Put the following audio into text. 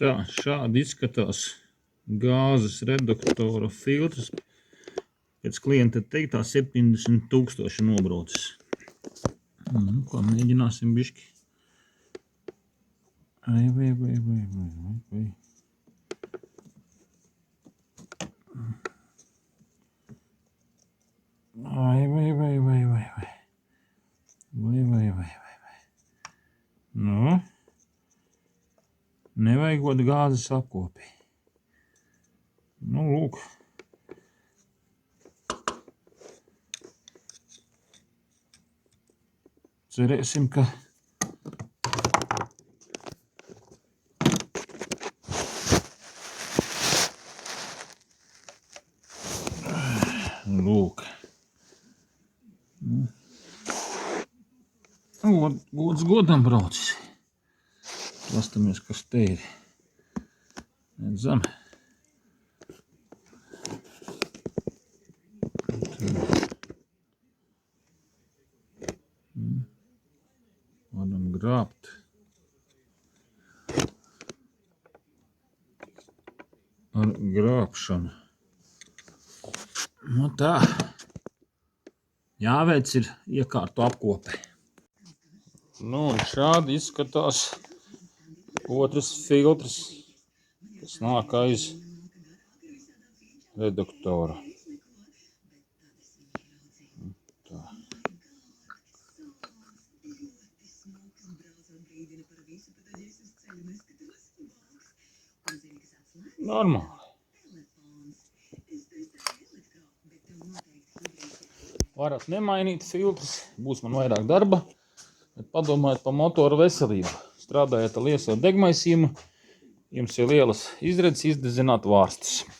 Tā, šādi izskatās gāzes reduktora filtrs. Pēc klienta teiktā 70 000 nobraucis. Nu, ko mēģināsim bišķi. Vai. Nu, nevajagot gāzes apkopi. Nu, lūk. Cerēsim, ka lūk. Gods godam braucis. Pastamies, kas te ir. Redzam. Varam grābt. Ar grābšanu. Nu tā. Jāveic ir iekārtu apkope. Nu, un šādi izskatās otrs filtrs, kas nāk aiz reduktora. Tā. Normāli. Varat nemainīt filtrus, būs man vairāk darba, bet padomājiet par motoru veselību. Strādājot ar lieso degmaisījumu, jums ir lielas izredzes izdedzināt vārstus.